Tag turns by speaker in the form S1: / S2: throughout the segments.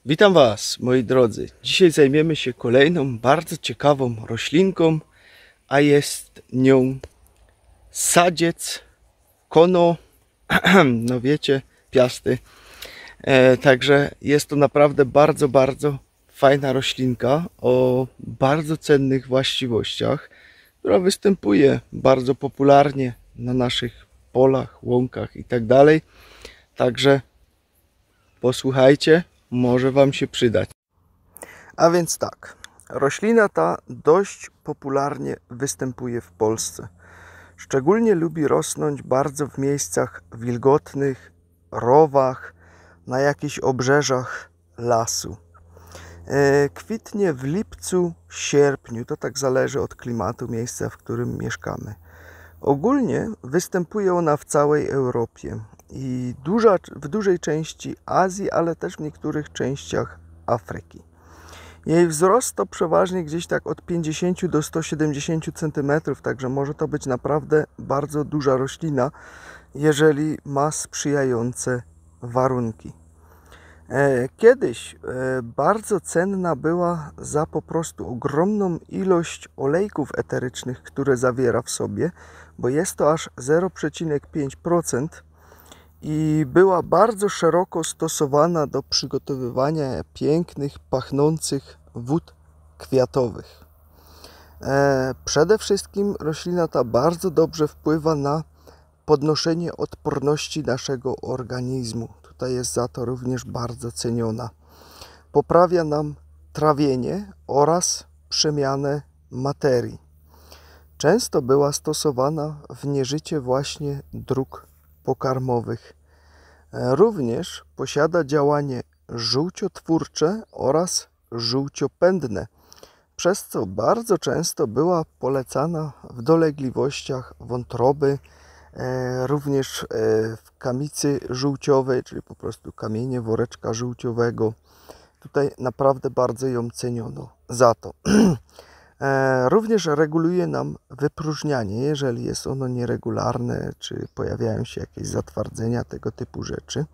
S1: Witam Was, moi drodzy. Dzisiaj zajmiemy się kolejną bardzo ciekawą roślinką, a jest nią sadziec kono, no wiecie, piasty. Także jest to naprawdę bardzo fajna roślinka o bardzo cennych właściwościach, która występuje bardzo popularnie na naszych polach, łąkach i tak dalej. Także posłuchajcie, może Wam się przydać. A więc tak, roślina ta dość popularnie występuje w Polsce. Szczególnie lubi rosnąć bardzo w miejscach wilgotnych, rowach, na jakichś obrzeżach lasu. Kwitnie w lipcu, sierpniu, to tak zależy od klimatu miejsca, w którym mieszkamy. Ogólnie występuje ona w całej Europie i w dużej części Azji, ale też w niektórych częściach Afryki. Jej wzrost to przeważnie gdzieś tak od 50 do 170 cm, także może to być naprawdę bardzo duża roślina, jeżeli ma sprzyjające warunki. Kiedyś bardzo cenna była za po prostu ogromną ilość olejków eterycznych, które zawiera w sobie, bo jest to aż 0,5% i była bardzo szeroko stosowana do przygotowywania pięknych, pachnących wód kwiatowych. Przede wszystkim roślina ta bardzo dobrze wpływa na podnoszenie odporności naszego organizmu. Tutaj jest za to również bardzo ceniona. Poprawia nam trawienie oraz przemianę materii. Często była stosowana w nieżycie właśnie dróg pokarmowych. Również posiada działanie żółciotwórcze oraz żółciopędne, przez co bardzo często była polecana w dolegliwościach wątroby, również w kamicy żółciowej, czyli po prostu kamienie woreczka żółciowego. Tutaj naprawdę bardzo ją ceniono za to. Również reguluje nam wypróżnianie, jeżeli jest ono nieregularne, czy pojawiają się jakieś zatwardzenia, tego typu rzeczy.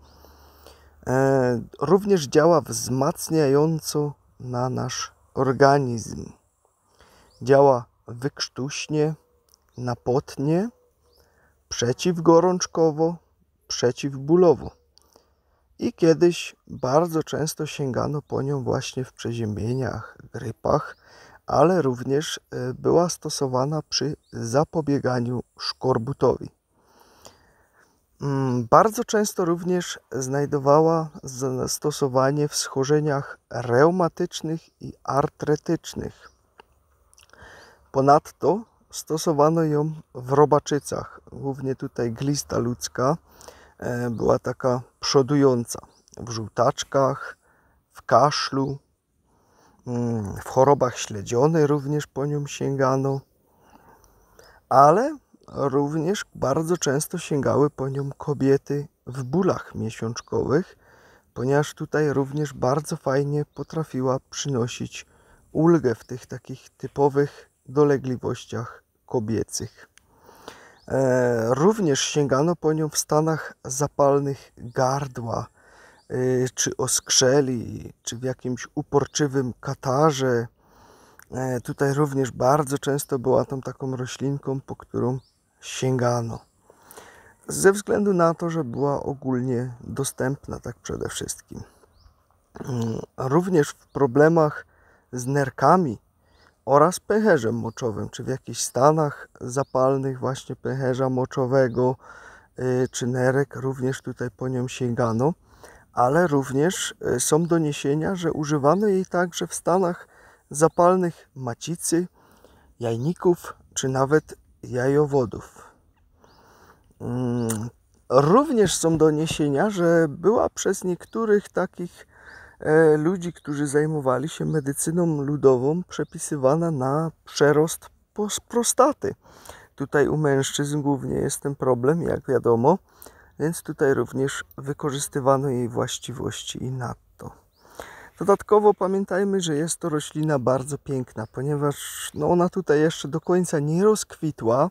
S1: Również działa wzmacniająco na nasz organizm. Działa wykrztuśnie, napotnie, przeciwgorączkowo, przeciwbólowo. I kiedyś bardzo często sięgano po nią właśnie w przeziębieniach, grypach, ale również była stosowana przy zapobieganiu szkorbutowi. Bardzo często również znajdowała zastosowanie w schorzeniach reumatycznych i artretycznych. Ponadto stosowano ją w robaczycach, głównie tutaj glista ludzka była taka przodująca, w żółtaczkach, w kaszlu, w chorobach śledzionej również po nią sięgano, ale również bardzo często sięgały po nią kobiety w bólach miesiączkowych, ponieważ tutaj również bardzo fajnie potrafiła przynosić ulgę w tych takich typowych dolegliwościach kobiecych. Również sięgano po nią w stanach zapalnych gardła, czy oskrzeli, czy w jakimś uporczywym katarze. Tutaj również bardzo często była tą taką roślinką, po którą sięgano. Ze względu na to, że była ogólnie dostępna, tak przede wszystkim. Również w problemach z nerkami oraz pęcherzem moczowym, czy w jakichś stanach zapalnych właśnie pęcherza moczowego, czy nerek, również tutaj po nią sięgano, ale również są doniesienia, że używano jej także w stanach zapalnych macicy, jajników, czy nawet jajowodów. Również są doniesienia, że była przez niektórych takich ludzi, którzy zajmowali się medycyną ludową, przepisywana na przerost prostaty. Tutaj u mężczyzn głównie jest ten problem, jak wiadomo, więc tutaj również wykorzystywano jej właściwości i nadto. Dodatkowo pamiętajmy, że jest to roślina bardzo piękna, ponieważ ona tutaj jeszcze do końca nie rozkwitła,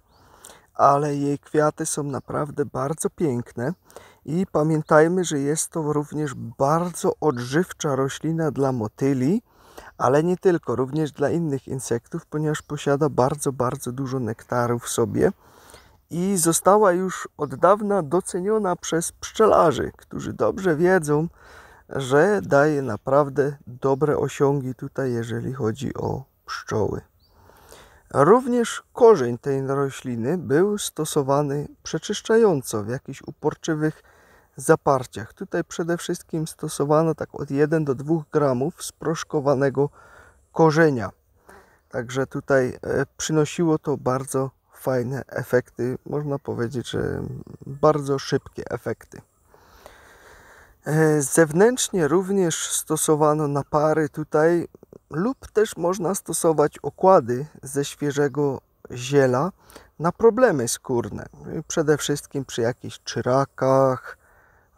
S1: ale jej kwiaty są naprawdę bardzo piękne I pamiętajmy, że jest to również bardzo odżywcza roślina dla motyli, ale nie tylko, również dla innych insektów, ponieważ posiada bardzo dużo nektaru w sobie i została już od dawna doceniona przez pszczelarzy, którzy dobrze wiedzą, że daje naprawdę dobre osiągi tutaj, jeżeli chodzi o pszczoły. Również korzeń tej rośliny był stosowany przeczyszczająco w jakichś uporczywych zaparciach. Tutaj przede wszystkim stosowano tak od 1 do 2 gramów sproszkowanego korzenia. Także tutaj przynosiło to bardzo fajne efekty, można powiedzieć, że bardzo szybkie efekty. Zewnętrznie również stosowano napary tutaj lub też można stosować okłady ze świeżego ziela na problemy skórne. Przede wszystkim przy jakichś czyrakach,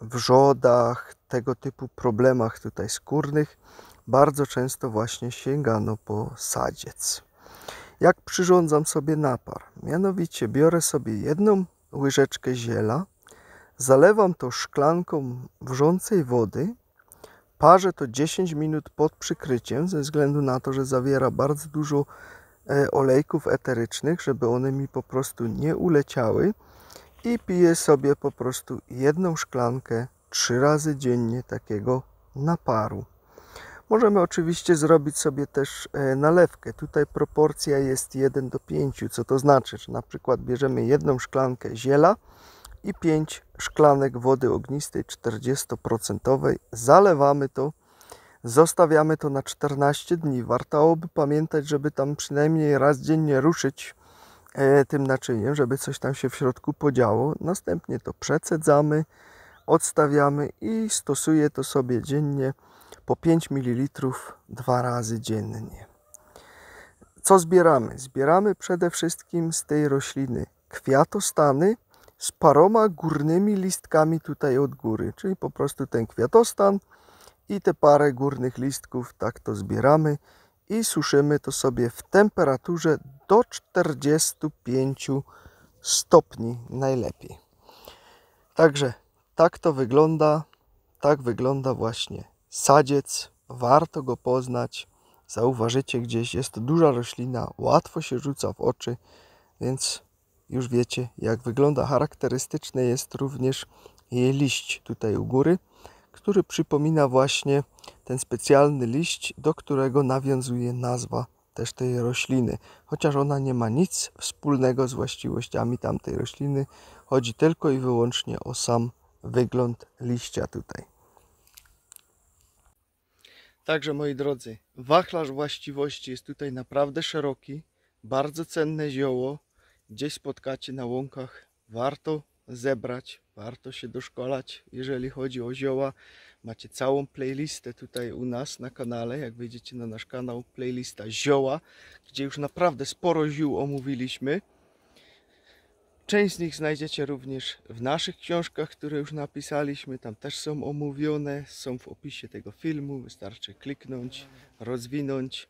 S1: wrzodach, tego typu problemach tutaj skórnych bardzo często właśnie sięgano po sadziec. Jak przyrządzam sobie napar? Mianowicie biorę sobie 1 łyżeczkę ziela, zalewam to szklanką wrzącej wody, parzę to 10 minut pod przykryciem, ze względu na to, że zawiera bardzo dużo olejków eterycznych, żeby one mi po prostu nie uleciały, i piję sobie po prostu 1 szklankę 3 razy dziennie takiego naparu. Możemy oczywiście zrobić sobie też nalewkę. Tutaj proporcja jest 1 do 5, co to znaczy, że na przykład bierzemy 1 szklankę ziela i 5 szklanek wody ognistej 40%. Zalewamy to, zostawiamy to na 14 dni. Warto by pamiętać, żeby tam przynajmniej raz dziennie ruszyć tym naczyniem, żeby coś tam się w środku podziało. Następnie to przecedzamy, odstawiamy i stosuję to sobie dziennie po 5 ml 2 razy dziennie. Co zbieramy? Zbieramy przede wszystkim z tej rośliny kwiatostany z paroma górnymi listkami tutaj od góry, czyli po prostu ten kwiatostan i te parę górnych listków, tak to zbieramy i suszymy to sobie w temperaturze do 45 stopni najlepiej. Także tak to wygląda, tak wygląda właśnie sadziec. Warto go poznać. Zauważycie gdzieś, jest to duża roślina, łatwo się rzuca w oczy, więc już wiecie, jak wygląda. Charakterystyczny jest również jej liść tutaj u góry, który przypomina właśnie ten specjalny liść, do którego nawiązuje nazwa też tej rośliny. Chociaż ona nie ma nic wspólnego z właściwościami tamtej rośliny, chodzi tylko i wyłącznie o sam wygląd liścia tutaj. Także moi drodzy, wachlarz właściwości jest tutaj naprawdę szeroki, bardzo cenne zioło. Gdzieś spotkacie na łąkach, warto zebrać, warto się doszkolać, jeżeli chodzi o zioła. Macie całą playlistę tutaj u nas na kanale, jak wejdziecie na nasz kanał, playlista zioła, gdzie już naprawdę sporo ziół omówiliśmy. Część z nich znajdziecie również w naszych książkach, które już napisaliśmy, tam też są omówione, są w opisie tego filmu, wystarczy kliknąć, rozwinąć.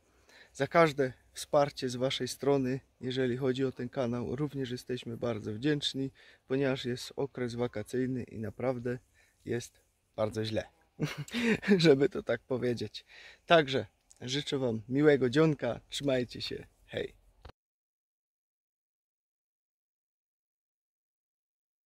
S1: Za każde wsparcie z waszej strony, jeżeli chodzi o ten kanał, również jesteśmy bardzo wdzięczni, ponieważ jest okres wakacyjny i naprawdę jest bardzo źle, żeby to tak powiedzieć. Także życzę wam miłego dzionka, trzymajcie się, hej!